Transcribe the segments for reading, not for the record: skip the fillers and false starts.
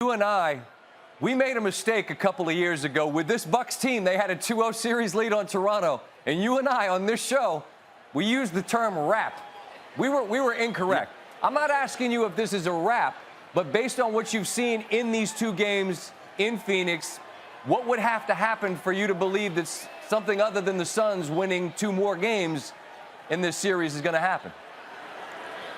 You and I, we made a mistake a couple of years ago with this Bucks team. They had a 2-0 series lead on Toronto, and you and I on this show, we used the term wrap. We were incorrect. I'm not asking you if this is a wrap, but based on what you've seen in these two games in Phoenix, what would have to happen for you to believe that something other than the Suns winning 2 more games in this series is going to happen?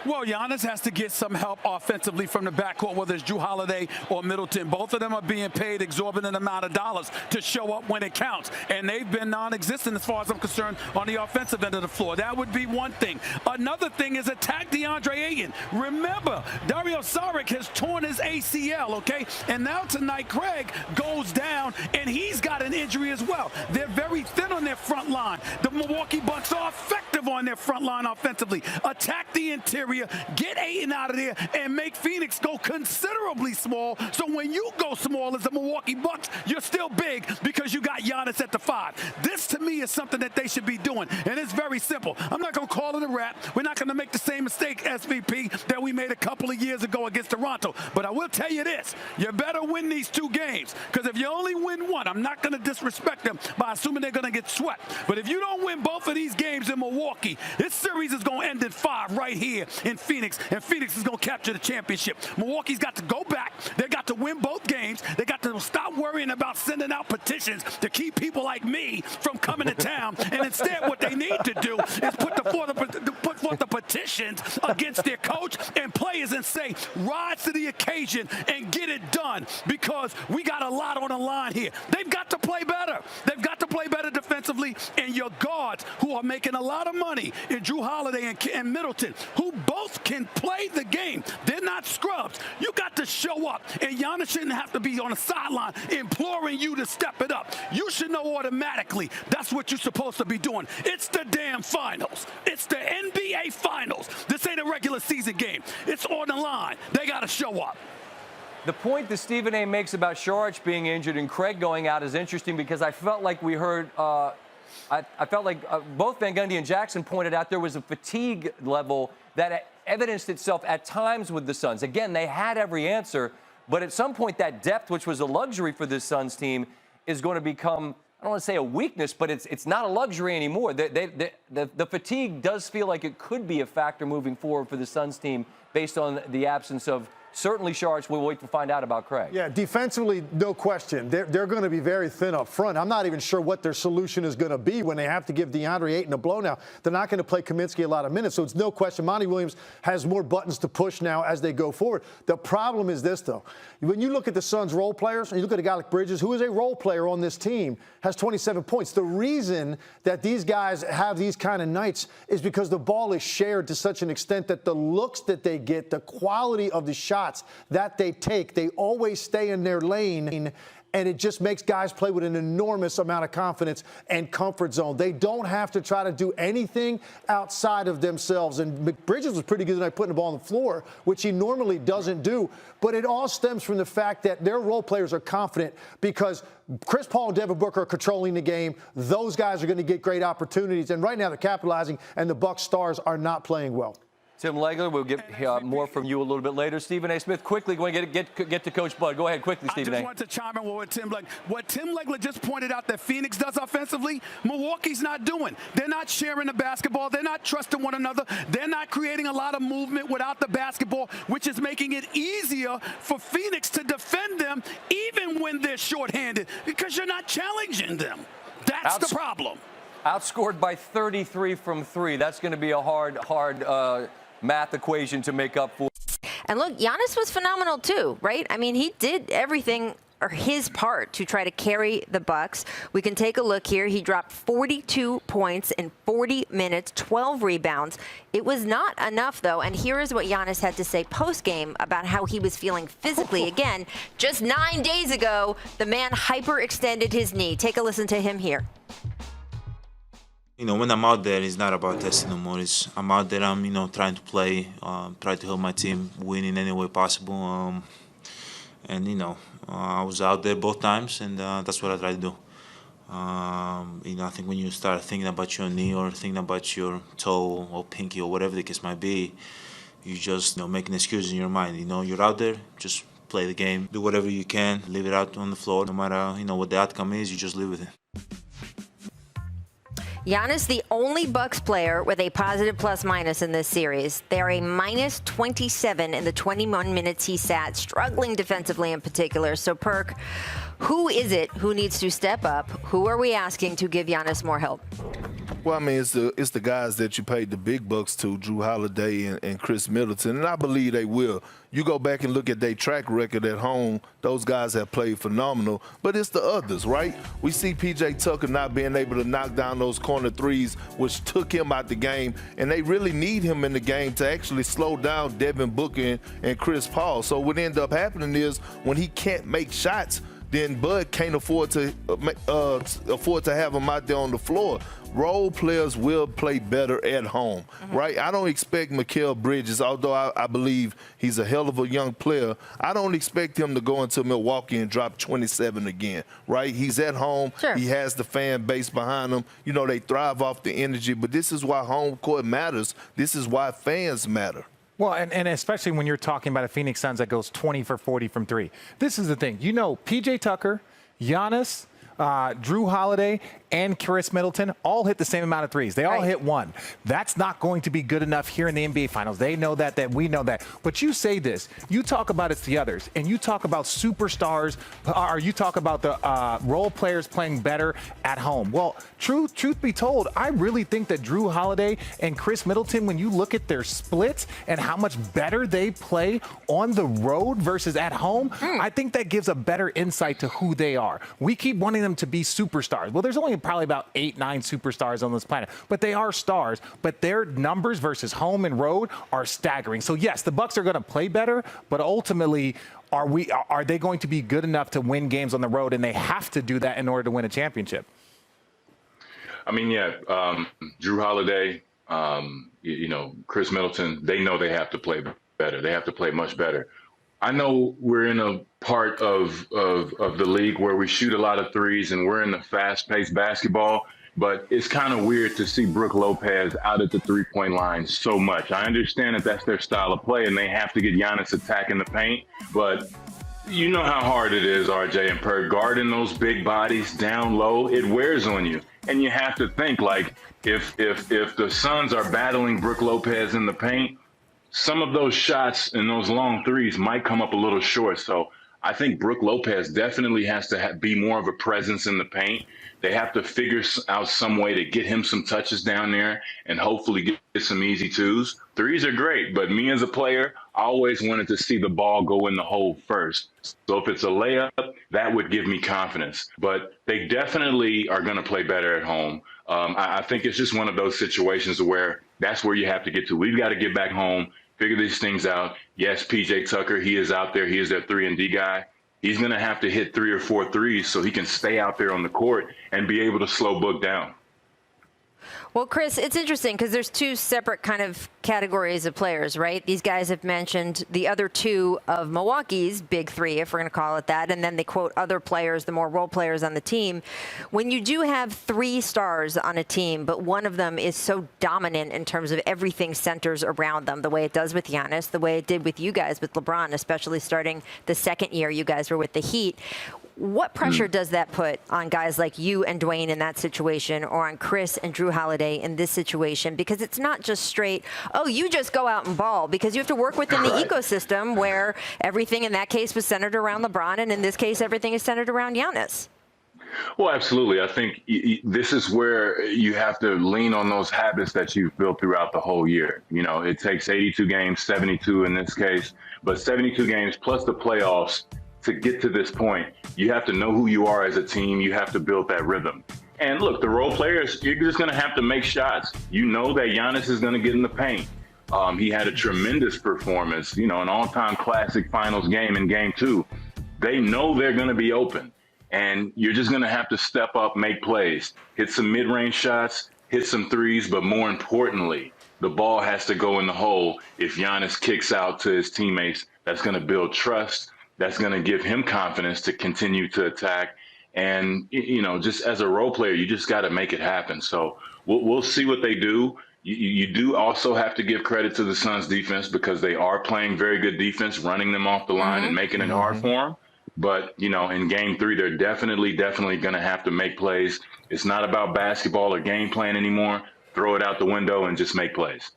Well, Giannis has to get some help offensively from the backcourt, whether it's Jrue Holiday or Middleton. Both of them are being paid exorbitant amount of dollars to show up when it counts, and they've been non-existent as far as I'm concerned on the offensive end of the floor. That would be one thing. Another thing is attack DeAndre Ayton. Remember, Dario Saric has torn his ACL, okay? And now tonight, Craig goes down, and he's got an injury as well. They're very thin on their front line. The Milwaukee Bucks are effective on their front line offensively. Attack the interior. Get Ayton out of there and make Phoenix go considerably small. So when you go small as the Milwaukee Bucks, you're still big because you got Giannis at the 5. This, to me, is something that they should be doing, and it's very simple. I'm not going to call it a wrap. We're not going to make the same mistake, SVP, that we made a couple of years ago against Toronto. But I will tell you this. You better win these 2 games, because if you only win 1, I'm not going to disrespect them by assuming they're going to get swept. But if you don't win both of these games in Milwaukee, this series is going to end in 5 right here in Phoenix, and Phoenix is going to capture the championship. Milwaukee's got to go back. They got to win both games. They got to stop worrying about sending out petitions to keep people like me from coming to town. And instead, what they need to do is put forth the petitions against their coach and players and say, rise to the occasion and get it done, because we got a lot on the line here. They've got to play better. They've got to play better defensively, and your guards, who are making a lot of money, in Jrue Holiday and Middleton, who both can play the game. They're not scrubs. You got to show up, and Giannis shouldn't have to be on the sideline imploring you to step it up. You should know automatically that's what you're supposed to be doing. It's the damn finals. It's the NBA finals. This ain't a regular season game. It's on the line. They got to show up. The point that Stephen A. makes about Saric being injured and Craig going out is interesting, because I felt like we heard I felt like both Van Gundy and Jackson pointed out there was a fatigue level that evidenced itself at times with the Suns. Again, they had every answer, but at some point that depth, which was a luxury for this Suns team, is going to become, I don't want to say a weakness, but it's not a luxury anymore. The fatigue does feel like it could be a factor moving forward for the Suns team based on the absence of certainly Saric. We'll wait to find out about Craig. Yeah, defensively, no question. They're going to be very thin up front. I'm not even sure what their solution is going to be when they have to give DeAndre Ayton a blow now. They're not going to play Kaminsky a lot of minutes, so it's no question Monty Williams has more buttons to push now as they go forward. The problem is this, though. When you look at the Suns' role players, and you look at a guy like Bridges, who is a role player on this team, has 27 points. The reason that these guys have these kind of nights is because the ball is shared to such an extent that the looks that they get, the quality of the shots that they take, they always stay in their lane, and it just makes guys play with an enormous amount of confidence and comfort zone. They don't have to try to do anything outside of themselves. And Bridges was pretty good tonight putting the ball on the floor, which he normally doesn't do. But it all stems from the fact that their role players are confident, because Chris Paul and Devin Booker are controlling the game. Those guys are going to get great opportunities. And right now they're capitalizing, and the Bucks stars are not playing well. Tim Legler, we'll get more from you a little bit later. Stephen A. Smith, quickly, going to get to Coach Bud. Go ahead, quickly, Stephen A. I just want to chime in with Tim Legler. What Tim Legler just pointed out that Phoenix does offensively, Milwaukee's not doing. They're not sharing the basketball. They're not trusting one another. They're not creating a lot of movement without the basketball, which is making it easier for Phoenix to defend them even when they're shorthanded, because you're not challenging them. That's the problem. Outscored by 33 from 3. That's going to be a hard math equation to make up for. And look, Giannis was phenomenal too, right? I mean, he did everything, or his part, to try to carry the Bucks. We can take a look here. He dropped 42 points in 40 minutes, 12 rebounds. It was not enough, though, and here is what Giannis had to say post-game about how he was feeling physically. Again, just 9 days ago, the man hyperextended his knee. Take a listen to him here. You know, when I'm out there, it's not about testing no more. I'm out there, I'm, trying to play, try to help my team win in any way possible. I was out there both times, and that's what I try to do. I think when you start thinking about your knee or thinking about your toe or pinky or whatever the case might be, you just, making excuses in your mind. You're out there, just play the game, do whatever you can, leave it out on the floor. No matter, what the outcome is, you just live with it. Giannis, the only Bucks player with a positive plus-minus in this series. They are a minus 27 in the 21 minutes he sat, struggling defensively in particular. So, Perk, who is it who needs to step up? Who are we asking to give Giannis more help? Well, I mean, it's the guys that you paid the big bucks to, Drew Holiday and Chris Middleton, and I believe they will. You go back and look at their track record at home, those guys have played phenomenal, but it's the others, right? We see P.J. Tucker not being able to knock down those corner threes, which took him out the game, and they really need him in the game to actually slow down Devin Booker and Chris Paul. So what ends up happening is when he can't make shots, then Bud can't afford to have him out there on the floor. Role players will play better at home, right? I don't expect Mikal Bridges, although I believe he's a hell of a young player, I don't expect him to go into Milwaukee and drop 27 again, right? He's at home. Sure. He has the fan base behind him. They thrive off the energy, but this is why home court matters. This is why fans matter. Well, and especially when you're talking about a Phoenix Suns that goes 20 for 40 from three. This is the thing. P.J. Tucker, Giannis, Drew Holiday, and Chris Middleton all hit the same amount of threes. They all hit one. That's not going to be good enough here in the NBA Finals. They know that we know that. But you say this. You talk about it's the others, and you talk about superstars, or you talk about the role players playing better at home. Well, truth be told, I really think that Drew Holiday and Chris Middleton, when you look at their splits and how much better they play on the road versus at home, I think that gives a better insight to who they are. We keep wanting them to be superstars. Well, there's only probably about 8, 9 superstars on this planet, but they are stars. But their numbers versus home and road are staggering. So yes, the Bucks are going to play better, but ultimately, are they going to be good enough to win games on the road? And they have to do that in order to win a championship. I mean, Drew Holiday, Chris Middleton, they know they have to play better. They have to play much better. I know we're in a part of the league where we shoot a lot of threes and we're in the fast-paced basketball, but it's kind of weird to see Brook Lopez out at the three-point line so much. I understand that that's their style of play and they have to get Giannis attacking the paint, but you know how hard it is, RJ and Perk, guarding those big bodies down low. It wears on you. And you have to think, like, if the Suns are battling Brook Lopez in the paint, some of those shots and those long threes might come up a little short. So I think Brook Lopez definitely has to be more of a presence in the paint. They have to figure out some way to get him some touches down there and hopefully get some easy twos. Threes are great, but me as a player, I always wanted to see the ball go in the hole first. So if it's a layup, that would give me confidence. But they definitely are going to play better at home. I think it's just one of those situations where that's where you have to get to. We've got to get back home, figure these things out. Yes, P.J. Tucker, he is out there. He is their 3-and-D guy. He's going to have to hit 3 or 4 threes so he can stay out there on the court and be able to slow Book down. Well, Chris, it's interesting because there's two separate kind of categories of players, right? These guys have mentioned the other two of Milwaukee's big three, if we're going to call it that, and then they quote other players, the more role players on the team. When you do have 3 stars on a team, but one of them is so dominant in terms of everything centers around them, the way it does with Giannis, the way it did with you guys with LeBron, especially starting the second year you guys were with the Heat. What pressure does that put on guys like you and Dwayne in that situation, or on Chris and Drew Holiday in this situation? Because it's not just straight, oh, you just go out and ball, because you have to work within the ecosystem where everything in that case was centered around LeBron, and in this case, everything is centered around Giannis. Well, absolutely. I think this is where you have to lean on those habits that you've built throughout the whole year. It takes 82 games, 72 in this case, but 72 games plus the playoffs to get to this point. You have to know who you are as a team. You have to build that rhythm. And look, the role players, you're just going to have to make shots. You know that Giannis is going to get in the paint. He had a tremendous performance, an all-time classic finals game in game 2. They know they're going to be open. And you're just going to have to step up, make plays, hit some mid-range shots, hit some threes, but more importantly, the ball has to go in the hole. If Giannis kicks out to his teammates, that's going to build trust. That's going to give him confidence to continue to attack. And, just as a role player, you just got to make it happen. So we'll see what they do. You do also have to give credit to the Suns defense because they are playing very good defense, running them off the line and making it hard for them. But, in game 3, they're definitely going to have to make plays. It's not about basketball or game plan anymore. Throw it out the window and just make plays.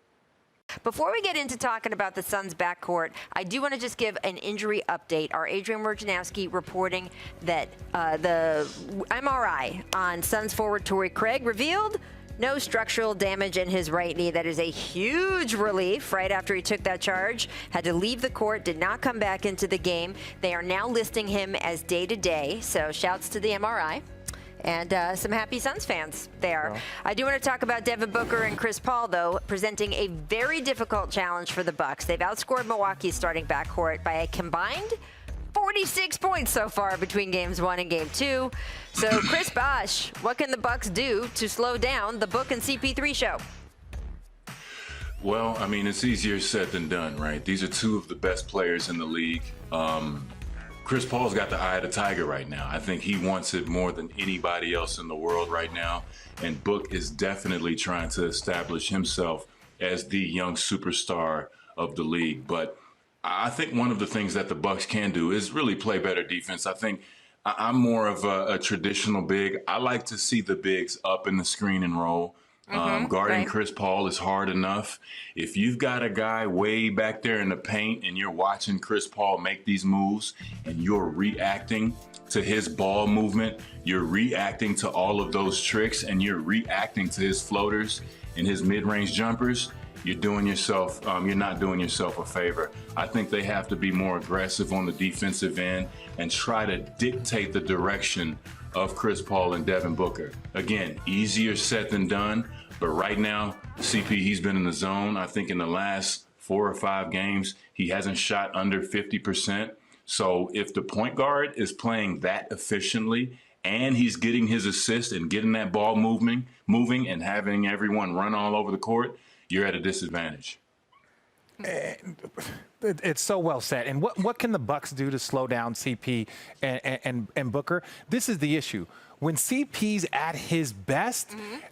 Before we get into talking about the Suns' backcourt, I do want to just give an injury update. Our Adrian Wojnarowski reporting that the MRI on Suns forward Torrey Craig revealed no structural damage in his right knee. That is a huge relief right after he took that charge. Had to leave the court, did not come back into the game. They are now listing him as day-to-day, so shouts to the MRI. And some happy Suns fans there. Well, I do want to talk about Devin Booker and Chris Paul, though, presenting a very difficult challenge for the Bucks. They've outscored Milwaukee's starting backcourt by a combined 46 points so far between games 1 and game 2. So, Chris Bosh, what can the Bucks do to slow down the Book and CP3 show? Well, I mean, it's easier said than done, right? These are two of the best players in the league. Chris Paul's got the eye of the tiger right now. I think he wants it more than anybody else in the world right now. And Book is definitely trying to establish himself as the young superstar of the league. But I think one of the things that the Bucks can do is really play better defense. I think I'm more of a traditional big. I like to see the bigs up in the screen and roll. Guarding Chris Paul is hard enough. If you've got a guy way back there in the paint and you're watching Chris Paul make these moves and you're reacting to his ball movement, you're reacting to all of those tricks, and you're reacting to his floaters and his mid-range jumpers, you're not doing yourself a favor. I think they have to be more aggressive on the defensive end and try to dictate the direction of Chris Paul and Devin Booker. Again, easier said than done, but right now, CP, he's been in the zone. I think in the last 4 or 5 games, he hasn't shot under 50%. So if the point guard is playing that efficiently and he's getting his assist and getting that ball moving and having everyone run all over the court, you're at a disadvantage. It's so well said. And what can the Bucks do to slow down CP and Booker? This is the issue. When CP's at his best,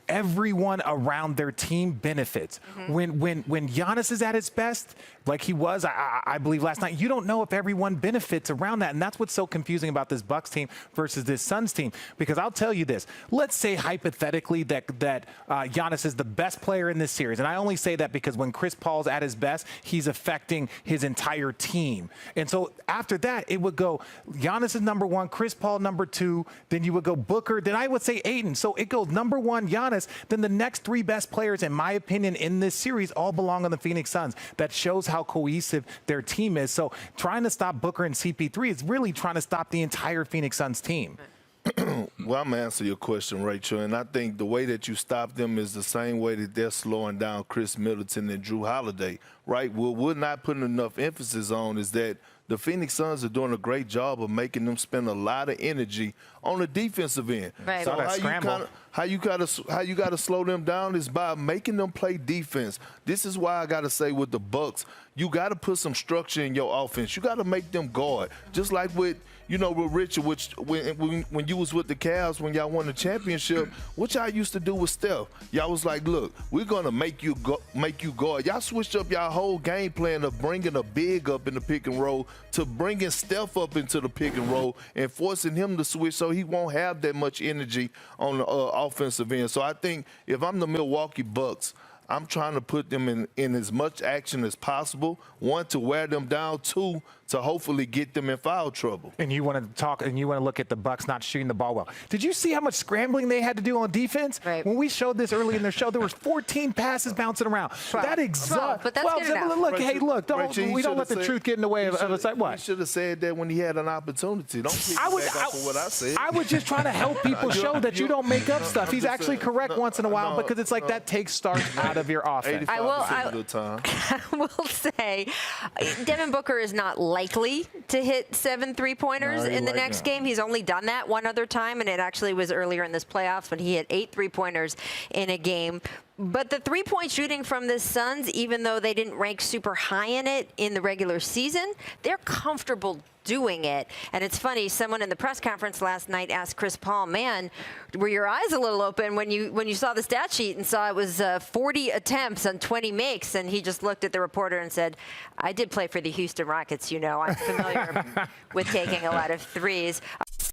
everyone around their team benefits. When Giannis is at his best, like he was, I believe last night, you don't know if everyone benefits around that. And that's what's so confusing about this Bucks team versus this Suns team. Because I'll tell you this, let's say hypothetically that Giannis is the best player in this series. And I only say that because when Chris Paul's at his best, he's affecting his entire team. And so after that, it would go Giannis is number 1, Chris Paul number 2, then you would go Booker, then I would say Ayton. So it goes number 1, Giannis, then the next 3 best players, in my opinion, in this series all belong on the Phoenix Suns. That shows how cohesive their team is. So trying to stop Booker and CP3 is really trying to stop the entire Phoenix Suns team. Well, I'm going to answer your question, Rachel, and I think the way that you stop them is the same way that they're slowing down Chris Middleton and Drew Holiday, right? What we're not putting enough emphasis on is that the Phoenix Suns are doing a great job of making them spend a lot of energy on the defensive end. Right. So how you gotta slow them down is by making them play defense. This is why I gotta say with the Bucks, you gotta put some structure in your offense. You gotta make them guard, just like with Richard, which when you was with the Cavs when y'all won the championship, what y'all used to do with Steph, y'all was like, look, we're gonna make you guard. Y'all switched up y'all whole game plan of bringing a big up in the pick and roll to bringing Steph up into the pick and roll and forcing him to switch so he won't have that much energy on the offensive end. So I think if I'm the Milwaukee Bucks, I'm trying to put them in as much action as possible. 1, to wear them down. 2, to hopefully get them in foul trouble. And you want to look at the Bucks not shooting the ball well. Did you see how much scrambling they had to do on defense? Right. When we showed this early in their show, there was 14 passes bouncing around. 12. That exhausts. But that's good enough. Look, hey, look, we don't let the truth get in the way of us. Like what? He should have said that when he had an opportunity. Don't piggyback off of what I said. I was just trying to help people show that you don't make up stuff. He's actually correct once in a while because it's like that takes starch out of your offense. I will say, Devin Booker is not likely to hit 7 3-pointers in the next game. He's only done that one other time, and it actually was earlier in this playoffs when he hit 8 3-pointers in a game. But the three-point shooting from the Suns, even though they didn't rank super high in it in the regular season, they're comfortable doing it. And it's funny, someone in the press conference last night asked Chris Paul, man, were your eyes a little open when you saw the stat sheet and saw it was 40 attempts on 20 makes? And he just looked at the reporter and said, I did play for the Houston Rockets, you know. I'm familiar with taking a lot of threes.